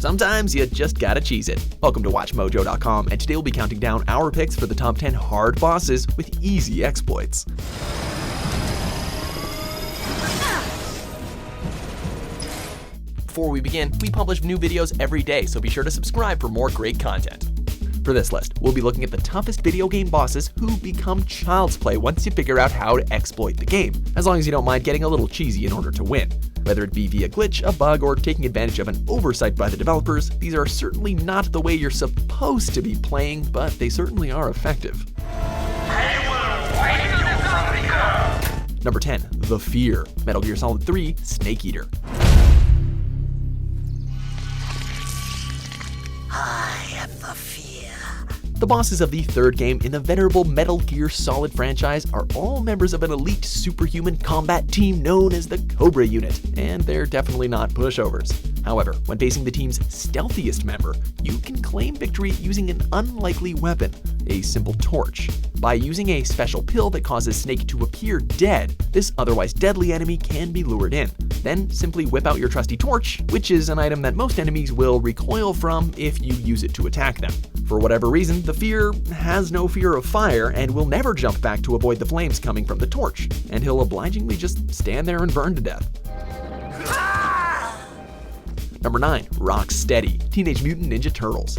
Sometimes you just gotta cheese it. Welcome to WatchMojo.com, and today we'll be counting down our picks for the top 10 hard bosses with easy exploits. Before we begin, we publish new videos every day, so be sure to subscribe for more great content. For this list, we'll be looking at the toughest video game bosses who become child's play once you figure out how to exploit the game, as long as you don't mind getting a little cheesy in order to win. Whether it be via glitch, a bug, or taking advantage of an oversight by the developers, these are certainly not the way you're supposed to be playing, but they certainly are effective. Number 10, The Fear, Metal Gear Solid 3 Snake Eater. I am the fear. The bosses of the third game in the venerable Metal Gear Solid franchise are all members of an elite superhuman combat team known as the Cobra Unit, and they're definitely not pushovers. However, when facing the team's stealthiest member, you can claim victory using an unlikely weapon, a simple torch. By using a special pill that causes Snake to appear dead, this otherwise deadly enemy can be lured in. Then simply whip out your trusty torch, which is an item that most enemies will recoil from if you use it to attack them. For whatever reason, the Fear has no fear of fire and will never jump back to avoid the flames coming from the torch, and he'll obligingly just stand there and burn to death. Number 9, Rocksteady, Teenage Mutant Ninja Turtles.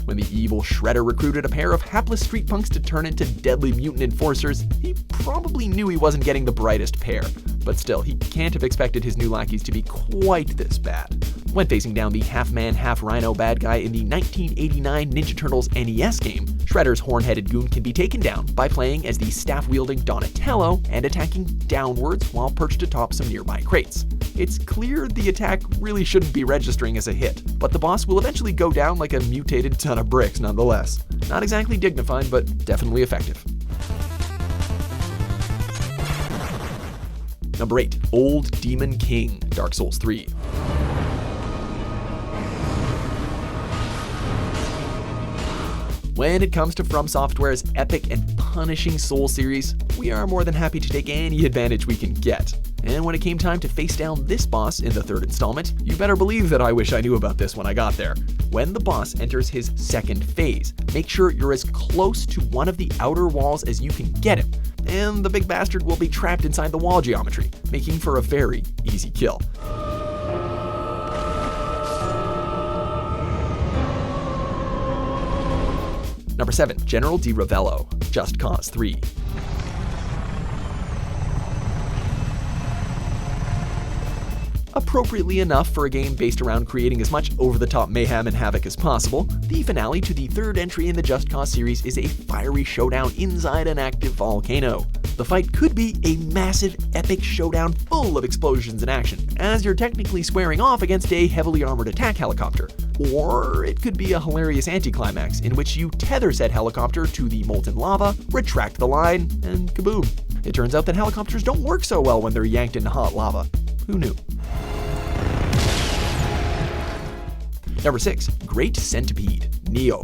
When the evil Shredder recruited a pair of hapless street punks to turn into deadly mutant enforcers, he probably knew he wasn't getting the brightest pair. But still, he can't have expected his new lackeys to be quite this bad. When facing down the half-man, half-rhino bad guy in the 1989 Ninja Turtles NES game, Shredder's horn-headed goon can be taken down by playing as the staff-wielding Donatello and attacking downwards while perched atop some nearby crates. It's clear the attack really shouldn't be registering as a hit, but the boss will eventually go down like a mutated ton of bricks nonetheless. Not exactly dignified, but definitely effective. Number 8, Old Demon King, Dark Souls 3. When it comes to From Software's epic and punishing Soul series, we are more than happy to take any advantage we can get. And when it came time to face down this boss in the third installment, you better believe that I wish I knew about this when I got there. When the boss enters his second phase, make sure you're as close to one of the outer walls as you can get him, and the big bastard will be trapped inside the wall geometry, making for a very easy kill. Number 7, General D Ravello, Just Cause 3. Appropriately enough for a game based around creating as much over-the-top mayhem and havoc as possible, the finale to the third entry in the Just Cause series is a fiery showdown inside an active volcano. The fight could be a massive, epic showdown full of explosions and action, as you're technically squaring off against a heavily armored attack helicopter. Or it could be a hilarious anticlimax in which you tether said helicopter to the molten lava, retract the line, and kaboom. It turns out that helicopters don't work so well when they're yanked into hot lava. Who knew? Number 6, Great Centipede Neo.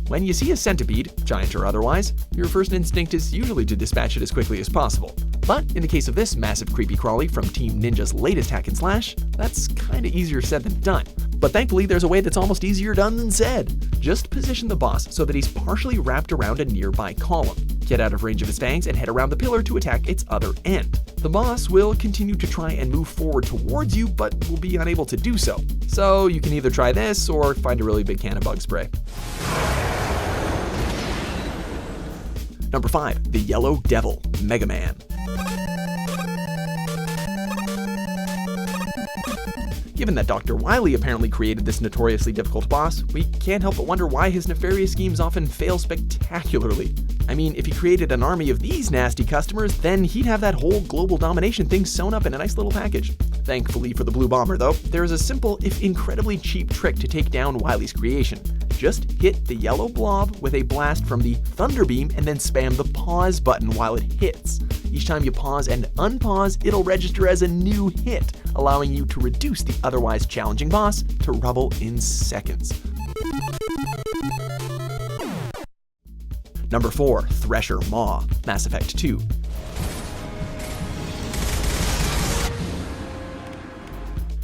When you see a centipede, giant or otherwise, your first instinct is usually to dispatch it as quickly as possible. But in the case of this massive creepy crawly from Team Ninja's latest hack and slash, that's kinda easier said than done. But thankfully there's a way that's almost easier done than said. Just position the boss so that he's partially wrapped around a nearby column. Get out of range of his fangs and head around the pillar to attack its other end. The boss will continue to try and move forward towards you, but will be unable to do so. So you can either try this or find a really big can of bug spray. Number 5, the Yellow Devil, Mega Man. Given that Dr. Wily apparently created this notoriously difficult boss, we can't help but wonder why his nefarious schemes often fail spectacularly. I mean, if he created an army of these nasty customers, then he'd have that whole global domination thing sewn up in a nice little package. Thankfully for the Blue Bomber, though, there is a simple, if incredibly cheap trick to take down Wily's creation. Just hit the yellow blob with a blast from the Thunder Beam and then spam the pause button while it hits. Each time you pause and unpause, it'll register as a new hit, allowing you to reduce the otherwise challenging boss to rubble in seconds. Number 4. Thresher Maw, Mass Effect 2.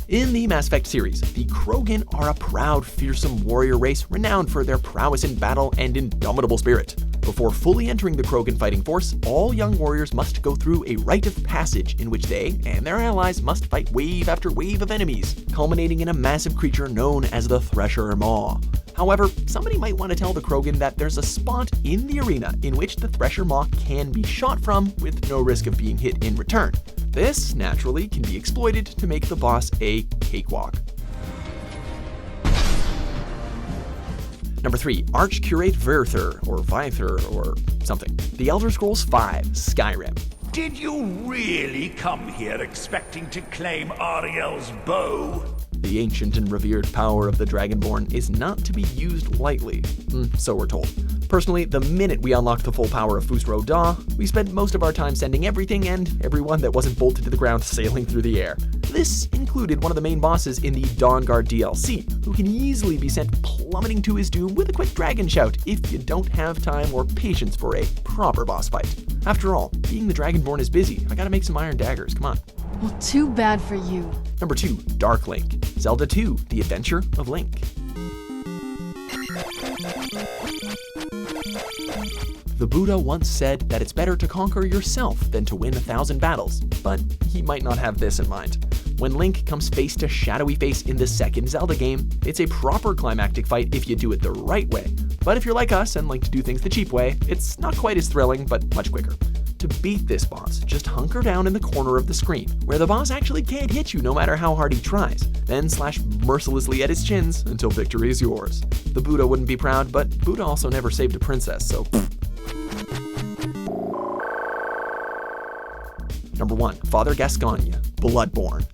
In the Mass Effect series, the Krogan are a proud, fearsome warrior race renowned for their prowess in battle and indomitable spirit. Before fully entering the Krogan fighting force, all young warriors must go through a rite of passage in which they and their allies must fight wave after wave of enemies, culminating in a massive creature known as the Thresher Maw. However, somebody might want to tell the Krogan that there's a spot in the arena in which the Thresher Maw can be shot from with no risk of being hit in return. This, naturally, can be exploited to make the boss a cakewalk. Number 3. Archcurate Verther, or Vyther, or something. The Elder Scrolls V, Skyrim. Did you really come here expecting to claim Ariel's bow? The ancient and revered power of the Dragonborn is not to be used lightly, so we're told. Personally, the minute we unlocked the full power of Fusro Da, we spent most of our time sending everything and everyone that wasn't bolted to the ground sailing through the air. This included one of the main bosses in the Dawnguard DLC, who can easily be sent plummeting to his doom with a quick dragon shout if you don't have time or patience for a proper boss fight. After all, being the Dragonborn is busy. I gotta make some iron daggers, come on. Well, too bad for you. Number 2. Dark Link, Zelda 2, The Adventure of Link. The Buddha once said that it's better to conquer yourself than to win 1,000 battles, but he might not have this in mind. When Link comes face to shadowy face in the second Zelda game, it's a proper climactic fight if you do it the right way. But if you're like us and like to do things the cheap way, it's not quite as thrilling, but much quicker. To beat this boss, just hunker down in the corner of the screen, where the boss actually can't hit you no matter how hard he tries, then slash mercilessly at his chins until victory is yours. The Buddha wouldn't be proud, but Buddha also never saved a princess, so Number 1. Father Gascoigne, Bloodborne.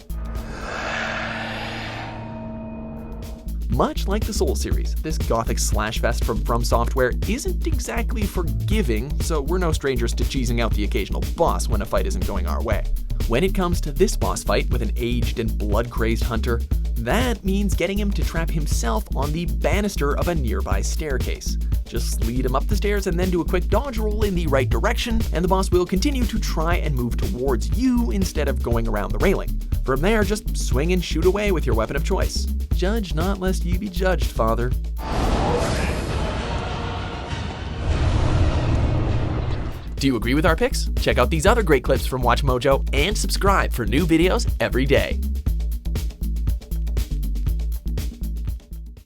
Much like the Soul series, this gothic slashfest from Software isn't exactly forgiving, so we're no strangers to cheesing out the occasional boss when a fight isn't going our way. When it comes to this boss fight with an aged and blood-crazed hunter, that means getting him to trap himself on the banister of a nearby staircase. Just lead him up the stairs and then do a quick dodge roll in the right direction, and the boss will continue to try and move towards you instead of going around the railing. From there, just swing and shoot away with your weapon of choice. Judge not lest ye be judged, Father. Do you agree with our picks? Check out these other great clips from WatchMojo and subscribe for new videos every day.